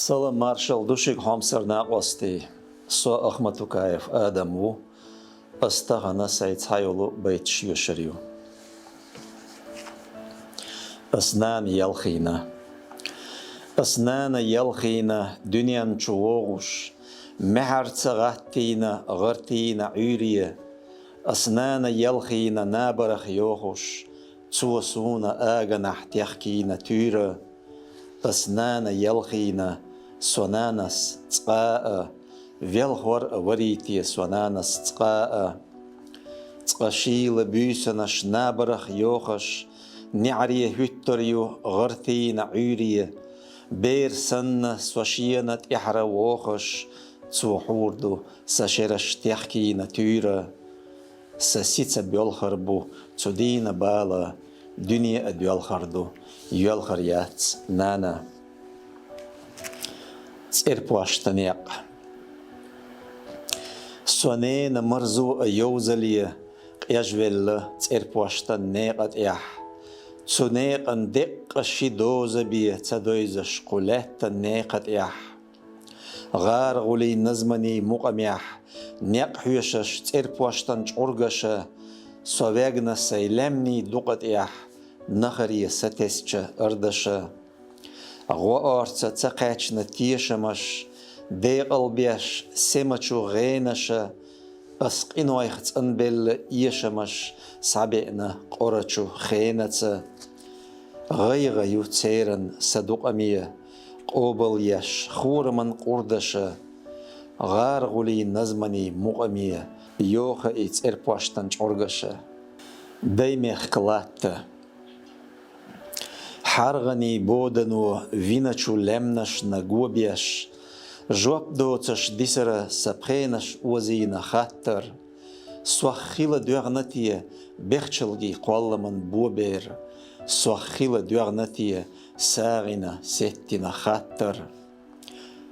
Salam Marshall Dushik Homser Naqwasti So Ahmatukayev Adamu Astagana Said Hayulu Beit Yushriu Asnan Yalkhina Dünyan Chuogush Mehar Tsagatina Ghartina Uriye Asnana Yalkhina Nabarach Yohush Tsuasuna Aganah Tiachkina Tyre Asnana Yalkhina Sonanas Tsqa'a Velhor Wariti Sonanas Tsqa'a Tsqashil Busanash Nabarach Yochash Ni'ri Hütterju Ghartina Uriye Beer Sanna Swashianat Ihra Wochash Tsuhurdu Sasherash Tiachkina Tyre Sasitsa Bjolharbu Tsudina Bala Dunia Adjolhardu Yolharyats Nana Tsirpuashtaniak Sonena Marzu Yozalia Yajvel Tsirpuashtaneat Yah Tsuneq and Dek Shidozabi Tsadoiza Shkuleta Nekat Yah Gar Uli Nazmani Mukamiah Nek Hushash Tsirpuashtan Urgasha Sovegna Sailemni Dukat Yah Nahari Satescha Ardasha Arza Tsakachna Tieshamash Dealbiash Semachu Renasha Askinoichts Anbel Yeshamash Sabena Qorachu Renatsa Rayra Yutseren Sadukamia Qobel Yash Khurman Qurdasha Garguli Nazmani Mukamia Yoha its Erpashtan Chorgasha Daimech Kalata Hargani Bodanu Vinachu Lemnash Nagubiash Jopdotash Disera Saprenash Wazina Hatter Swachila Duarnatia Berchelgi Qualaman Bober Swachila Duarnatia Sarina Settina Hatter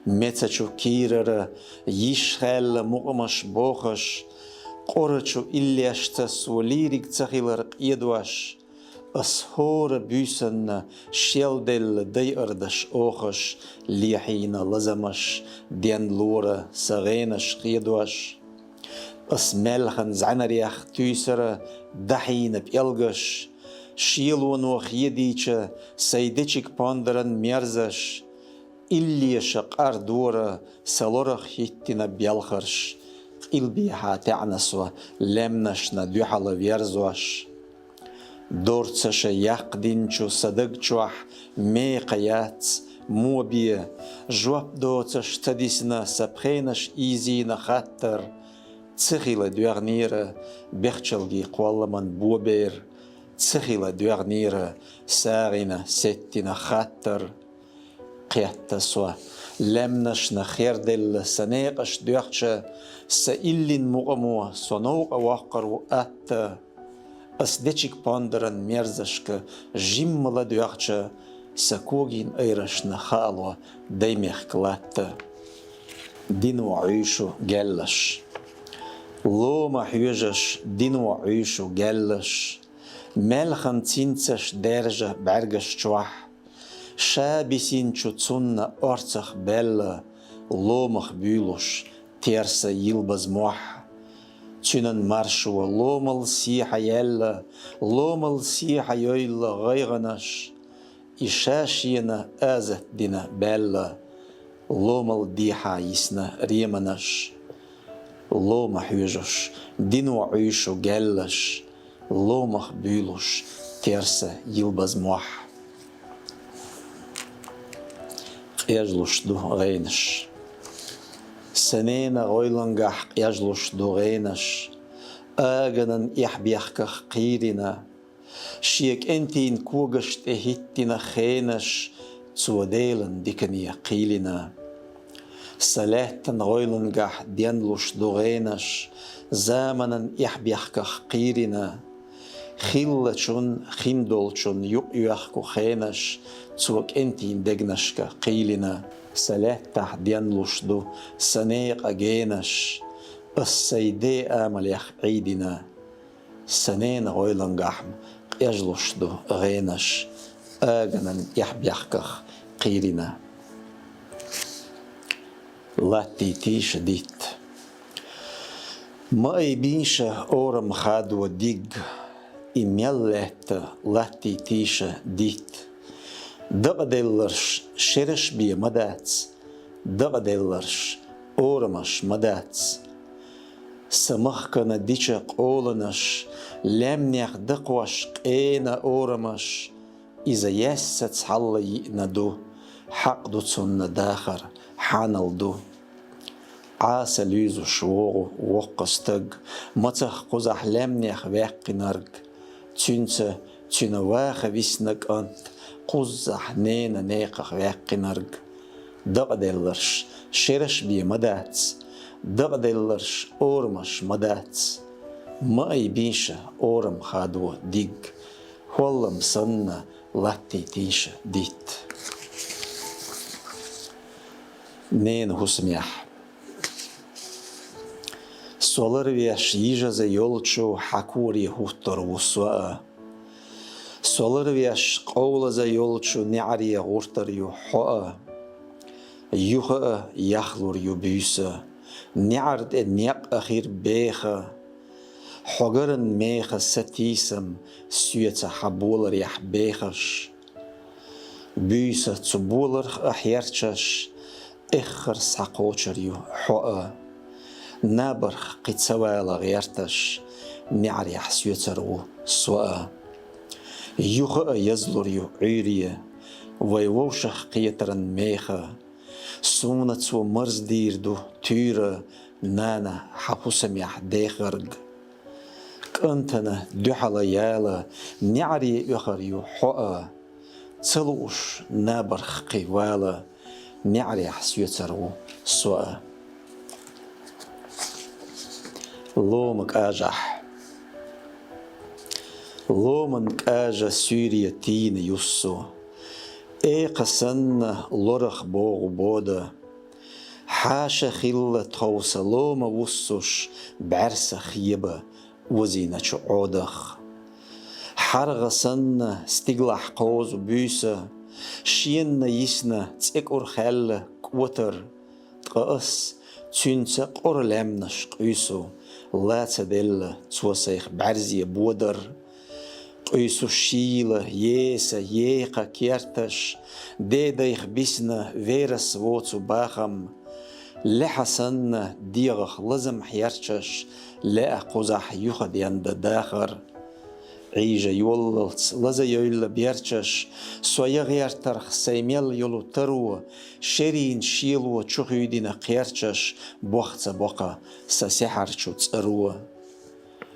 Metsachu Kirera Yishel Muqamash Bochash Qorachu Ilyashta Swalirik Tsahilar Edwash Ashora Busen Sheldel Deirdash Ochash Liahina Lazamash Den Lora Sarenash Redwash Asmelchan Zanariach Tusera Dahina Elgash Shielwano Yedicha Saidichik Ponderan Merzash Ilyashak Ardora Salorach Hittina Bialharsh Ilbiha Ta'naswa Lemnashna Duhala Verzwash Dortsasha Yakdinchu Sadagchuah Meqayats Mobia Joab Dortsash Tadisna Saprenash Izina Hatter Tsihila Duarnira Berchelgi Qualaman Bober Tsihila Duarnira Sarina Settina Hatter Qiataswa Lemnashna Kherdel Saneqash Duarcha Saillin Muqamua Sonoqa Waqaru Atta Asdechik Ponderan Merzashka Jimmala Duarcha Sakogin Eirashna Halwa Daimech Klata Dinu Aishu Gallash Loma Hujash Dinu Aishu Gallash Melchan Tintsash Derja Bergash Chwah Shabisin Chutsunna Orzach Bella Lomach Bülosh Tersa Yilbaz Moah Tunan Marshua Lomal Siha Yella Lomal Siha Yoilla Gayganash Ishashina Azat Dina Bella Lomal Diha Yisna Riemanash Loma Hujosh Dinu Aishu Gallash Lomach Bülosh Tersa Yilbaz Moah Yajlush Du Reinish Sanena Roilangach Yajlush Du Reinish Aganan Ihbiachkach Qirina Shiek Entin Kugasht Ehittina Khenish Zuadelen Dikania Qilina Salehtan Roilangach Dianlush Du Reinish زامنا يحبيحكخ قيرنا خلة خمدولشون يؤيخكو خينش تسوك انتين دقنشك قيلنا سلاتح ديانلوشدو سنيق أجينش السيدي آمل يخ عيدنا سنين غويلنقحم يجلوشدو غينش آغنا يحبيحكخ قيلنا لاتي تيش ديت ما يبينش أورم خادو ديق إميالت لاتي تيش ديت دقدلرش شرش بي مداتس دقدلرش أورمش مداتس سمخكنا ديش قولنش لمنيخ دقوش قينا أورمش إذا يسس حالي ندو حق دوتسون داخر حانلدو عاس ليزو شوغو وقستق متخ قزح لمنيخ واقنرق تنسى تنواخ ويسنق أنت قزح نينا نيقخ واقنرق دقدلرش شرش بي مداتس دقدلرش أورمش مداتس ما يبينش أورم خادو ديق والله سنة لاتي تيش ديت نين هسميح سولرвияш يجز يولچو حكوري هوتر وسوا سولرвияш قولز يولچو نعري غورتر يحوا يوخ يخلور يبيس نعرد نيق أخير بيخ حجرن ميخ ستيسم سيت حبولر يح بيخش بيس تبولر أحيرتش إخر ساقوچر يحوا نابرخ قد سوالا غيرتش نعري حسيترو سوا يوخ يزلر يعيرية ويوشخ قيترن ميخا سونت ومرز ديردو تيرا نانا حقوسم يحديخرق كنتنا دحلا يالا نعري يخر يحوا تلوش نابرخ قيوالا نعري حسيترو سوا لومك آجح لومك آجا سوريا تين يسو قسن لورخ بوغ بودا حاشا خيلة توسا لوما وسوش بعرسا خيبا وزينة عودخ حرغسن ستيغلح قوز بيسا شين يسنا تسكور خل كوتر تقاس تنسا قر لمنش قيسو لا تدل توسيخ بعرزي بودر قيسو شيلة يسا ييقا كيرتش ديدايخ بيسنا فيرس ووتو باخم لحسن ديغخ لزم حيرتش لا قزح يخد يند داخر عيجا يوللت لزا يولا بيرتش سويا غيرترخ سيميل يولو ترو شرين شيلو چوخيدين قيرتش بوخت بوقا سسحرچو تسرو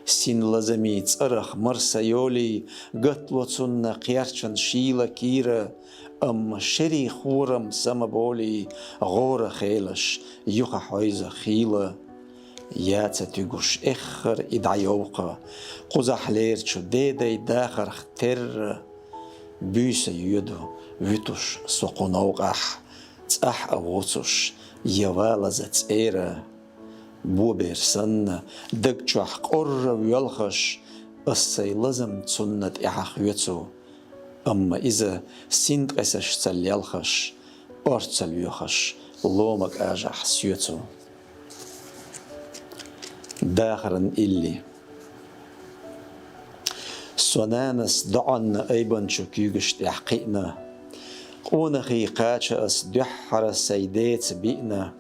سين لزمي تسرخ مرسا يولي قتلو تسن قيرتشن شيلا كيرا شري خورم سمبولي غور خيلش يوخا حويزا خيلا ياتا تيغوش إخر إدعيوقا قزح ليرچو ديداي داخر اختر بيسا يودو ويتوش سوقونوقح تأح أووتوش يوالزا تسيرا بوبير سن دقچوح قر ويلخش السي لزم تسنت إحاق يوتو أما إذا سند قسش تليلخش أرتل يوخش لومك آجح سيوتو داخرن إلي سونانس دعن أيبن شكيغش تحقيقنا قونخي قاتش دحر سيدات بيئنا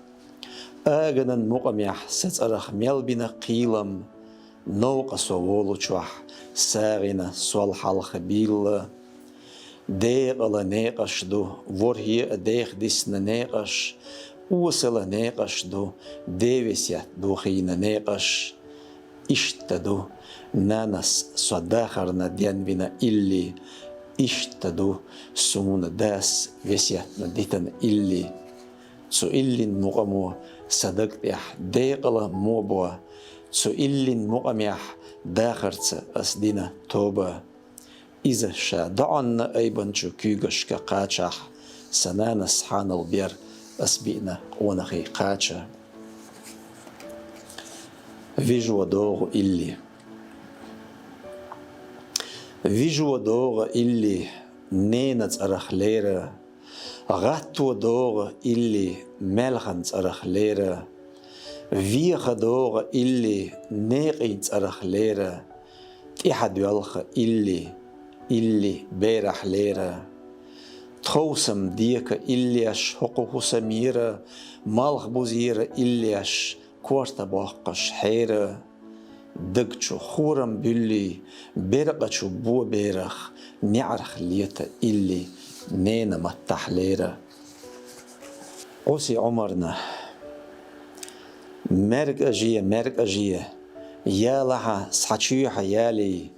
آغنن مقميح سترخ ميلبنا قيلم نوق سوولو چوح ساغنا سوال حالخ بيل ديغل نيقش دو ورهي ديغ ديسنا نيقش وصل نيقش دو ديوسيات دو خينا نيقش اشتدو نانس صداخرنا ديانبنا إلي اشتدو سمون داس وسياتنا ديتن إلي سو إلي مقامو صدق يح ديغل موبوا سو إلين مقاميح داخرت أسدينا توبة إذا شادعنا أيضا شو كيغش كقاتشح سنانا سحان البير أسبينا ونخي قاتشا فيجو دوغ إلي نينت أرخ ليرة غاتو دوغ إلي ملخنت أرخ ليرة فيخ دوغ إلي نيقيت أرخ ليرة تيحد يلخ إلي بيرح ليرة تخوسم ديك إلياش حقوق سميرة مالخ بوزيرة إلياش كورتا باقش حيرة دقشو خورم بلي برقشو بو بيرخ نعرخ ليتا إلي نينا متح ليرة عوسي عمرنا مرق أجيه يا لها سحشيح يالي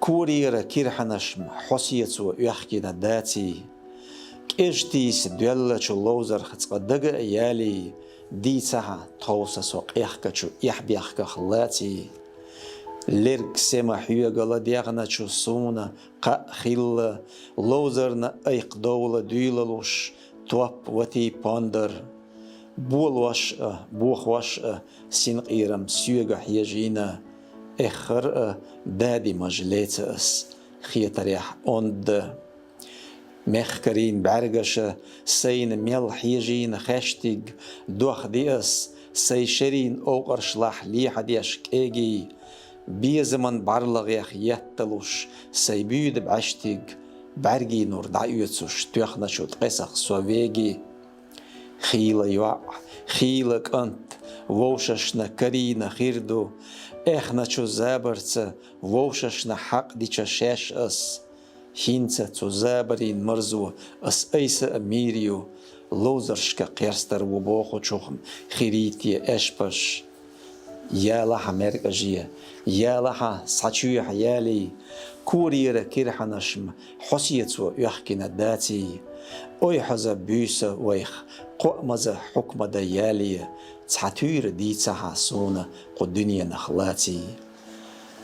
كوريرا كيرحنش حسيتو يحكينا داتي كيجتيس دولة لوزر خطقدق يالي دي سها توسا سوق يحكشو يحبيحك خلاتي ليرك سما حيوغلا ديغناتشو سونا قا خيل لوزرنا ايق دولة ديللوش توب وتي باندر بوخوش سينقيرم سيوغا حيجينا اخر دادي مجليتس خيتريح اوند مخكرين بعرقش سين ميل حيجين خاشتيق دوخ ديس سيشرين اوقرش لاح ليح ديش كيجي بيزمن بعرلغ يخ يتلوش سيبيد بعشتيق بعرقي نور دعيوتسوش توخنا شو تقسخ سوفيجي خيلة يوع خيلك أنت ووششنا كرينا خيردو إحنا شو زابرت ووششنا حق دي شاش أس هينسا تو زابرين مرزو أس أيس أميريو لوزرشكا قيرستر وبوخو شوخم خيريتي أشبش يا لها مرقجية يا لها ساتشوي حيالي كوريرا كيرحنشم حسيتو يحكينا داتي أي حزا بيسا ويخ قومزا حكم ديالي تحتوير دي تحاسونا قو دنيا نخلاتي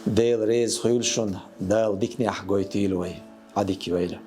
ديل ريز خيولشون دال ديكني أحقويتيلوي عديكي ويلا